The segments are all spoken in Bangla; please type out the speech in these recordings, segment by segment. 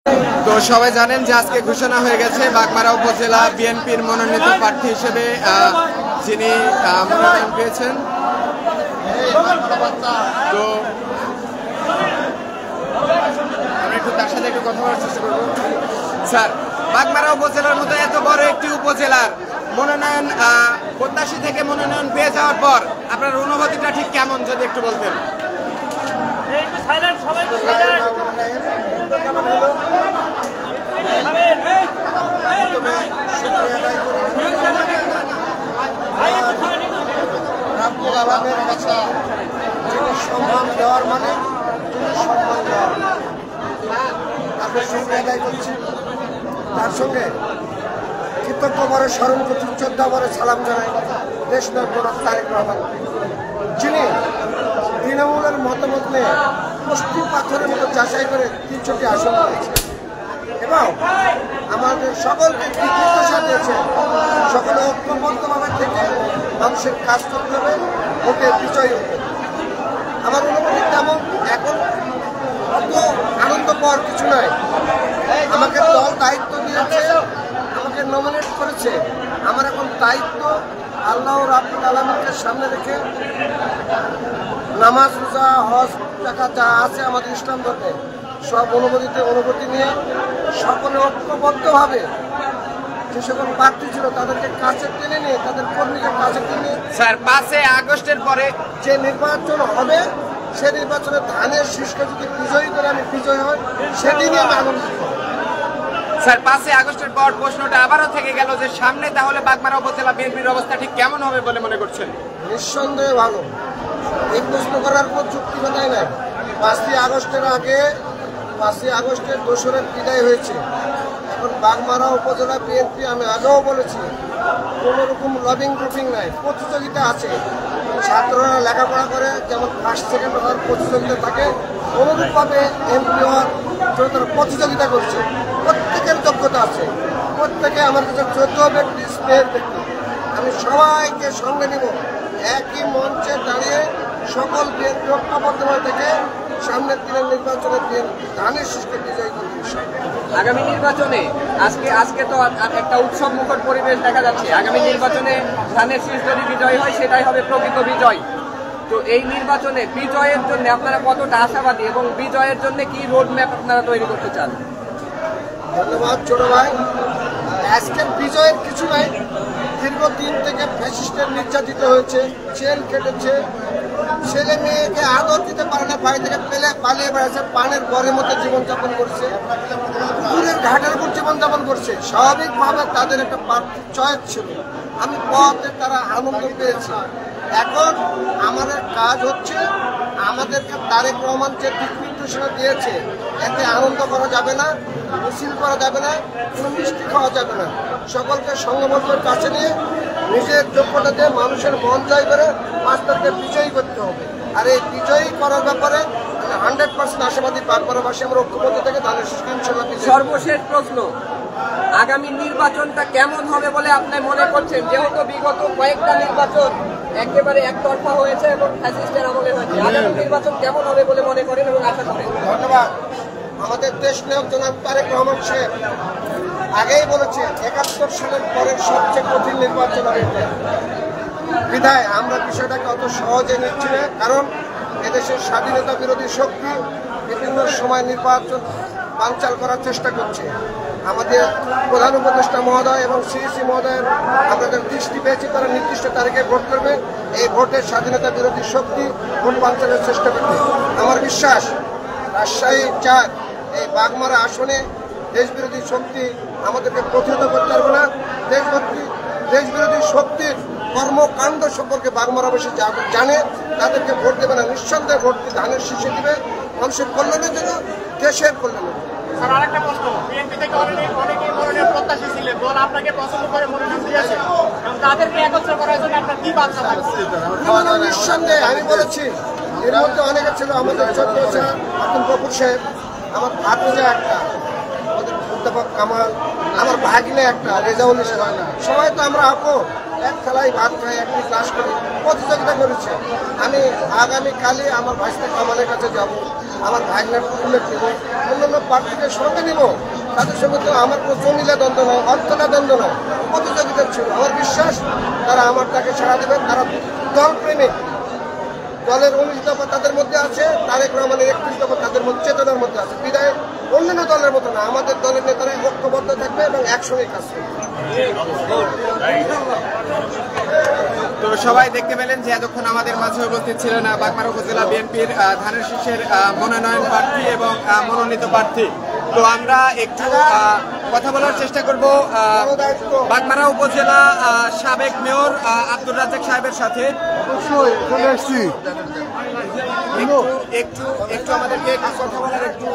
তো সবাই জানেন যে আজকে ঘোষণা হয়ে গেছে বাগমারা উপজেলা বিএনপির মনোনীত প্রার্থী হিসেবে যিনি মনোনয়ন পেয়েছেন। তো আমরা একটু তার সাথে একটু কথা বলার চেষ্টা করবো। স্যার, বাগমারা উপজেলার মতো এত বড় একটি উপজেলার মনোনয়ন প্রত্যাশী থেকে মনোনয়ন পেয়ে যাওয়ার পর আপনার অনুভূতিটা ঠিক কেমন যদি একটু বলতেন। সম্মান দেওয়ার মানে সম্মান দেওয়ার তাকে সঙ্গে আদায় করছি, তার সঙ্গে কৃতজ্ঞ বরে স্মরণ করছি, শ্রদ্ধা বরে সালাম জানাই দেশনাথ জনাব তারেক রহমান, যিনি তৃণমূলের মতামত নিয়ে মুষ্টি পাথরের মতো যাচাই করে ৩০০টি আসন পেয়েছে এবং আমাদের সকলকে জিজ্ঞাসা দিয়েছে সকলে ঐক্যবদ্ধভাবে থেকে মানুষের কাজ করতে হবে, ভোটে বিজয়ী হবে। আমার অনুভূতি তেমন এখন অত আনন্দ পাওয়ার কিছু নয়। আমাকে দল দায়িত্ব দিয়েছে, আমাকে নমিনেট করেছে, আমার এখন দায়িত্ব আল্লাহ রাব্বুল আলামিনকে সামনে রেখে নামাজ রোজা হজ টাকা যা আছে আমাদের ইসলাম ধর্মে সব অনুভূতি নিয়ে সকলে ঐক্যবদ্ধভাবে যে সকল প্রার্থী ছিল তাদেরকে কাছে টেনে নিয়ে তাদের কর্মীকে কাছে টেনে স্যার 5 আগস্টের পরে যে নির্বাচন হবে সে নির্বাচনে ধানের শীষকে যদি বিজয়ী করে আমি বিজয়ী হই সেদিনই আমি আনন্দিত। স্যার 5 আগস্টের পর প্রশ্নটা আবারও থেকে গেল যে সামনে তাহলে বাগমারা উপজেলা বিএনপির অবস্থা ঠিক কেমন হবে বলে মনে করছেন? নিঃসন্দেহে ভালো, এই প্রশ্ন করার কোনো যুক্তিকতাই নাই। 5 আগস্টের আগে 5 আগস্টের দোসরের বিদায় হয়েছে। এখন বাগমারা উপজেলা বিএনপি আমি আগেও বলেছি কোনো রকম লবিং গ্রুপিং নাই, প্রতিযোগিতা আছে। ছাত্ররা লেখাপড়া করে যেমন ফার্স্ট সেকেন্ড হওয়ার প্রতিযোগিতা থাকে, অনুরূপভাবে এমপি হওয়ার জন্য তারা প্রতিযোগিতা করছে। প্রত্যেকের যোগ্যতা আছে, প্রত্যেকে আমার কাছে যোগ্য ব্যক্তি, স্নেহের ব্যক্তি। আমি সবাইকে সঙ্গে নিব, একই মঞ্চে দাঁড়িয়ে সকল বিএনপি ঐক্যবদ্ধভাবে থেকে সামনের দিনের নির্বাচনে ধানের শীষকে বিজয়ী করবে। আগামী নির্বাচনে আজকে তো একটা উৎসব মুখর পরিবেশ দেখা যাচ্ছে। আগামী নির্বাচনে ধানের শীষ যদি বিজয় হয় সেটাই হবে প্রকৃত বিজয়। তো এই নির্বাচনে বিজয়ের জন্য আপনারা কতটা আশাবাদী এবং বিজয়ের জন্য কি রোড ম্যাপ আপনারা তৈরি করতে চান? ধন্যবাদ ছোট ভাই। আজকের বিজয়ের কিছু নাই, দীর্ঘদিন থেকে ফ্যাসিস্টের নির্যাতিত হয়েছে, জেল কেটেছে, ছেলে মেয়েকে আদর দিতে পারে না, বাড়ি থেকে পেলে পালিয়ে বেড়াচ্ছে, পানের ঘরের মধ্যে জীবনযাপন করছে, পুকুরের ঘাটের উপর জীবনযাপন করছে। স্বাভাবিকভাবে তাদের একটা চয়েস ছিল, আমি পথে তারা আনন্দ পেয়েছে। এখন আমাদের কাজ হচ্ছে আমাদেরকে তারেক রহমান যে দিক নির্দেশনা দিয়েছে এতে আনন্দ করা যাবে না, মিছিল করা যাবে না, কোনো মিষ্টি খাওয়া যাবে না। সকলকে সংঘবদ্ধের কাছে নিয়ে নিজের যোগ্যতা দিয়ে মানুষের মন জয় করে মাস্টারকে বিজয়ী করতে হবে। আর এই বিজয়ী করার ব্যাপারে 100% আশাবাদী। বাগমারাবাসী আমরা ঐক্যবদ্ধ থেকে ধানের শীষ ইনশাআল্লাহ। সর্বশেষ প্রশ্ন, আগামী নির্বাচনটা কেমন হবে বলে আপনি মনে করছেন? যেহেতু বিগত কয়েকটা নির্বাচন একেবারে একতরফা হয়েছে এবং ফ্যাসিস্টের আমলে হয়েছে, আগামী নির্বাচন কেমন হবে বলে মনে করেন এবং আশা করেন? ধন্যবাদ। আমাদের দেশ নায়ক জনাব তারেক রহমান সাহেব আগেই বলেছেন 71 সালের পরের সবচেয়ে কঠিন নির্বাচন হবে। বিধায় আমরা বিষয়টাকে অত সহজে নিচ্ছি না, কারণ এদেশের স্বাধীনতা বিরোধী শক্তি বিভিন্ন সময় নির্বাচন বানচাল করার চেষ্টা করছে। আমাদের প্রধান উপদেষ্টা মহোদয় এবং সিইসি মহোদয়ের আমাদের দৃষ্টি পেয়েছে, তারা নির্দিষ্ট তারিখে ভোট করবে। এই ভোটের স্বাধীনতা বিরোধী শক্তি ভোট বানচালের চেষ্টা করবে। আমার বিশ্বাস রাজশাহী 4 এই বাগমারা আসনে দেশবিরোধী শক্তি আমাদেরকে প্রতিহত করতে পারবে না। দেশবিরোধী শক্তির কর্মকাণ্ড সম্পর্কে বাগমারাবাসী জানে, তাদেরকে ভোট দেবে না। নিঃসন্দেহে ভোট ধানের শীষে দিবে, মানুষের কল্যাণের জন্য, দেশের কল্যাণের জন্য। স্যার, আরেকটা প্রশ্ন, বিএনপি থেকে অনেকেই মনোনয়ন প্রত্যাশী ছিলেন, দল আপনাকে পছন্দ করে মনোনয়ন দিয়েছে, এবং তাদেরকে একত্র করার জন্য আপনার কি বার্তা থাকছে? নিঃসন্দেহে আমি বলেছি, এর মধ্যে অনেকে ছিল আমাদের চন্দ্র স্যার, আব্দুল গফুর সাহেব, আমার ভাতিজা একটা, আমাদের অধ্যাপক কামাল, আমার ভাগিনে একটা রেজাউল ইসলাম, সবাই তো আমরা আপন। এক থালায় ভাত খাই, একটি ক্লাস করি, প্রতিযোগিতা করেছে। আমি আগামীকালই আমার ভাইস্তে কামালের কাছে যাব, আমার ভাইনার উল্লেখ নেব, অন্যান্য প্রার্থীদের সঙ্গে নেব। তাদের সঙ্গে তো আমার কোনো জমিলা দ্বন্দ্ব নয়, অর্থনা দ্বন্দ্ব নয়, প্রতিযোগিতা ছিল। আমার বিশ্বাস তারা আমার তাকে সাড়া দেবেন। তারা দলপ্রেমিক, দলের 19 দফা তাদের মধ্যে আছে, তারেক রহমানের 31 দফা তাদের মধ্যে চেতনার মধ্যে আছে। বিদায় অন্যান্য দলের মতো না, আমাদের দলের নেতারা ঐক্যবদ্ধ থাকবে এবং একসঙ্গে কাজ করবে। তো সবাই দেখতে পেলেন যে এতক্ষণ আমাদের মাঝে উপস্থিত ছিল না বাগমারা উপজেলা বিএনপির ধানের শীষের মনোনয়ন প্রার্থী এবং মনোনীত প্রার্থী। তো আমরা একটু কথা বলার চেষ্টা করব বাগমারা উপজেলা সাবেক মেয়র আব্দুর রাজ্জাক সাহেবের সাথে। একটু আমাদেরকে কথা বলার একটু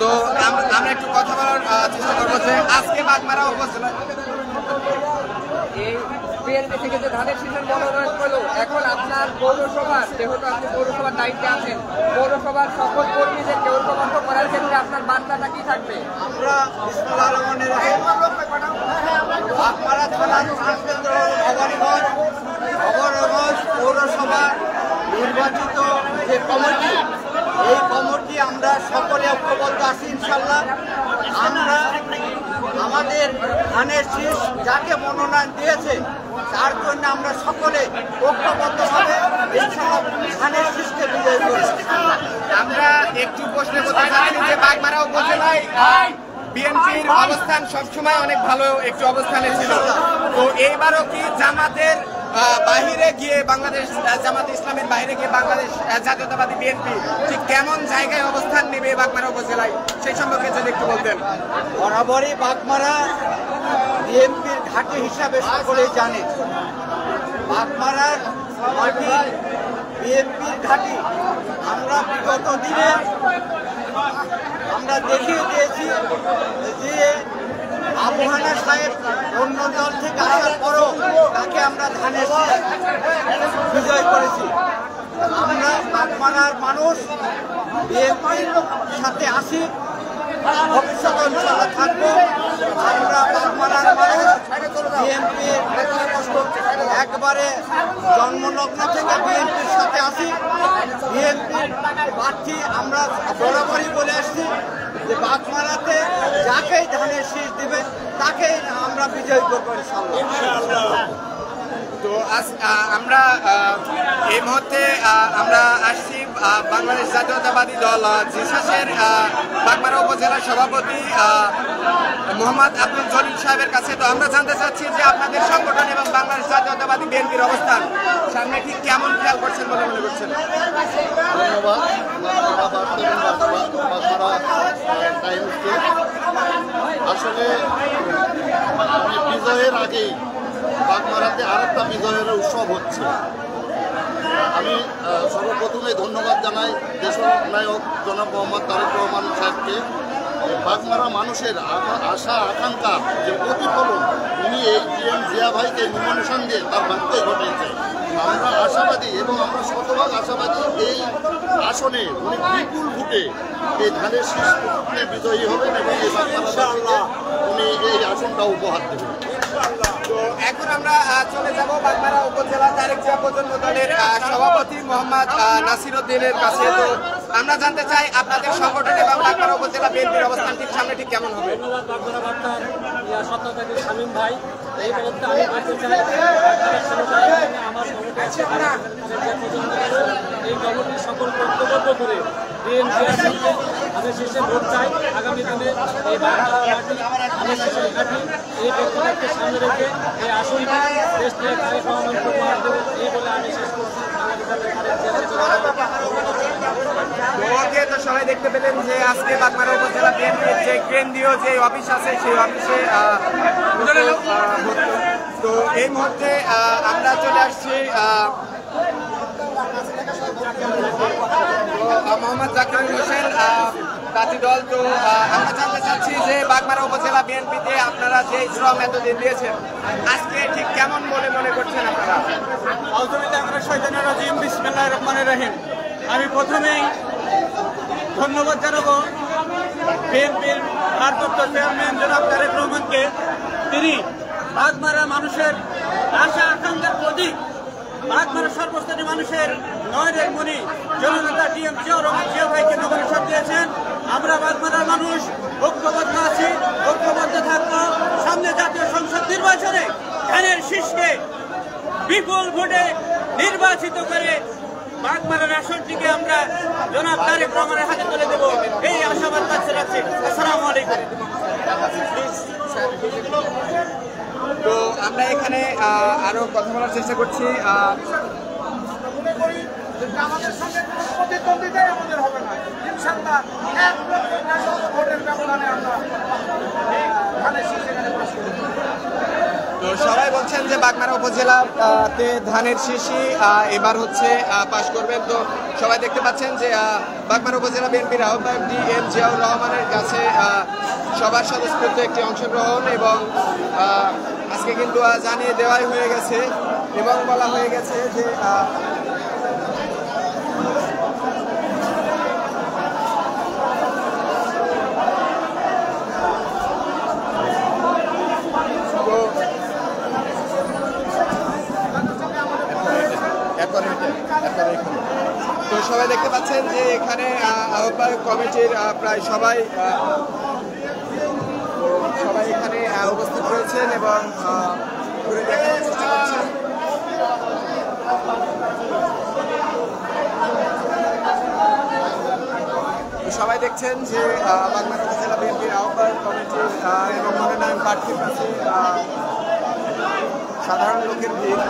তো আমরা একটু কথা বলার চেষ্টা করবো যে আজকে বাগমারা উপজেলা এই বিএনপি থেকে যে ধানের শীষের মনোনয়ন পেলো, এখন আপনার পৌরসভা, যেহেতু আপনি পৌরসভার দায়িত্বে আছেন, পৌরসভার সকল কর্মীদেরকে ঐক্যবদ্ধ করার ক্ষেত্রে আপনার বার্তাটা কি থাকবে? আমরা বাগমারা থানার কেন্দ্র নগরগঞ্জ পৌরসভা নির্বাচিত যে কমিটি, এই কমিটি আমরা সকলে ঐক্যবদ্ধ আছি ইনশাল্লাহ। আমরা আমাদের ধানের শীষ যাকে মনোনয়ন দিয়েছে তার জন্য আমরা সকলে ঐক্যবদ্ধভাবে ধানের শীষকে বিজয়ী করেছি। আমরা একটু প্রশ্ন করতে চাচ্ছি যে বাগমারা উপজেলায় বিএনপির অবস্থান সবসময় অনেক ভালো একটু অবস্থানে ছিল, তো এইবারও কি জামাতের বাহিরে গিয়ে বাংলাদেশ জামাত ইসলামের বাইরে গিয়ে বাংলাদেশ জাতীয়তাবাদী বিএনপি ঠিক কেমন জায়গায় অবস্থান নেবে বাগমারা উপজেলায়, সেই সম্পর্কে যদি একটু বলতেন। বরাবরই বাগমারা বিএনপির ঘাঁটি হিসাবে সকলেই জানে। বাগমারার মাটি বিএনপির ঘাঁটি। আমরা বিগত দিনে আমরা দেখিয়ে দিয়েছি যে আবহানা সাহেব অন্য দল থেকে আসার পরও তাকে আমরা ধানের বিজয় করেছি। আমরা বাগমারার মানুষ বিএনপির সাথে আসি, ভবিষ্যতে ইনশাআল্লাহ থাকবো। আমরা বাগমারার মানুষ বিএনপির একবারে জন্মলগ্ন থেকে বিএনপির সাথে আসি। বিএনপির প্রার্থী আমরা বরাবরই বলে আসছি যে বাগমারাতে যাকেই ধানের শীষ দিবে তাকেই আমরা বিজয়ী করবো ইনশাআল্লাহ। তো আমরা এই মুহূর্তে আমরা আসছি বাংলাদেশ জাতীয়তাবাদী দল জিসাসের বাগমারা উপজেলার সভাপতি মোহাম্মদ আব্দুল জলিল সাহেবের কাছে। তো আমরা জানতে চাচ্ছি যে আপনাদের সংগঠন এবং বাংলাদেশ জাতীয়তাবাদী বিএনপির অবস্থান সামনে ঠিক কেমন খেয়াল করছেন বলে মনে করছেন? ধন্যবাদ। আসলে বিজয়ের আগেই বাগমারাতে আরেকটা বিজয়ের উৎসব হচ্ছে। আমি সর্বপ্রথমে ধন্যবাদ জানাই দেশনায়ক জনাব মোহাম্মদ তারেক রহমান সাহেবকে। বাগমারা মানুষের আশা আকাঙ্ক্ষা যে প্রতিফলন উনি এই পিএম জিয়া ভাইকে নমিনেশন দিয়ে তার বার্তায় ঘটিয়েছে। আমরা আশাবাদী এবং আমরা শতভাগ আশাবাদী এই আসনে উনি বিপুল ভোটে এই ধানের শীষ বিজয়ী হবেন এবং এই বাগমারা উনি এই আসনটা উপহার দেবেন। তো এখন আমরা চলে যাব বাগমারা উপজেলা তারেক জিয়া প্রজন্ম দলের সভাপতি মোহাম্মদ নাসিরউদ্দিনের কাছে। তো আমরা জানতে চাই আপনাদের সংগঠন এবং বাগমারা উপজেলা বিএনপির অবস্থান ঠিক সামনে ঠিক কেমন হবে? বাগমারা বার্তার সত্যাগ্রী শামীম ভাই, এই মুহূর্তে আমি বলতে চাই আমার এই কমিটির সকল ঐক্যবদ্ধ করে বিএনপি আমি শেষে ভোট চাই। আগামী দিনে এই বাগমারা মাটি আমি শেষের ঘাঁটি, এই ব্যক্তিটাকে সামনে রেখে এই আসনটি দেশ থেকে তারেক রহমান উপহার দেবে, এই বলে আমি শেষ করছি। তো সবাই দেখতে পেলেন যে আজকে বাগমারা উপজেলা বিএনপির যে কেন্দ্রীয় যে অফিস আছে সেই অফিসে তো এই মুহূর্তে আমরা চলে আসছি মোহাম্মদ জাকির হোসেন প্রার্থী দল। তো আমরা জানতে চাচ্ছি যে বাগমারা উপজেলা বিএনপিতে আপনারা যে শ্রম এতদিন দিয়েছেন আজকে ঠিক কেমন বলে মনে করছেন আপনারা? বিসমিল্লাহির রহমানির রহিম। আমি প্রথমেই ধন্যবাদ জানাবো বিএনপির ভারপ্রাপ্ত চেয়ারম্যান জনাব তারেক রহমানকে তিনি বাগমারা মানুষের আশা আকাঙ্ক্ষার প্রতীক, বাগমারা সর্বস্তরের মানুষের নয়নের মণি জননেতা ডিএম জিয়াউর রহমান জিয়া ভাইকে নমিনেশন দিয়েছেন। আমরা বাগমারার মানুষ ঐক্যবদ্ধ আছি, ঐক্যবদ্ধ থাকবো। সামনে জাতীয় সংসদ নির্বাচনে ধানের শীষকে বিপুল ভোটে নির্বাচিত করে বাগমারার আসনটিকে আমরা জনাব তারেক রহমানের হাতে তুলে দেব, এই আশাবাদ কাছে রাখছি। আসসালামু আলাইকুম। তো আমরা এখানে আরো কথা বলার চেষ্টা করছি। মনে করি যে আমাদের সঙ্গে কোনো প্রতিদ্বন্দ্বিতাই আমাদের হবে না, ইনশাআল্লাহ এক ভোটের ব্যবধানে আমরা ধানের শীষ এখানে পাস করব। তো সবাই বলছেন যে বাগমারা উপজেলাতে ধানের শীষই এবার হচ্ছে পাশ করবেন। তো সবাই দেখতে পাচ্ছেন যে বাগমারা উপজেলা বিএনপির আহ্বায়ক ডিএম জিয়াউর রহমানের কাছে সবার স্বতঃস্ফূর্ত একটি অংশগ্রহণ এবং আজকে কিন্তু জানিয়ে দেওয়াই হয়ে গেছে এবং বলা হয়ে গেছে যে তো সবাই দেখতে পাচ্ছেন যে এখানে আহ্বায়ক কমিটির প্রায় সবাই এখানে উপস্থিত রয়েছেন এবং ঘুরে দেখার চেষ্টা করছেন। সবাই দেখছেন যে বাগমারা উপজেলা বিএনপির আহ্বায়ক কমিটির এবং মনোনয়ন প্রার্থীর কাছে সাধারণ লোকের ভিড়।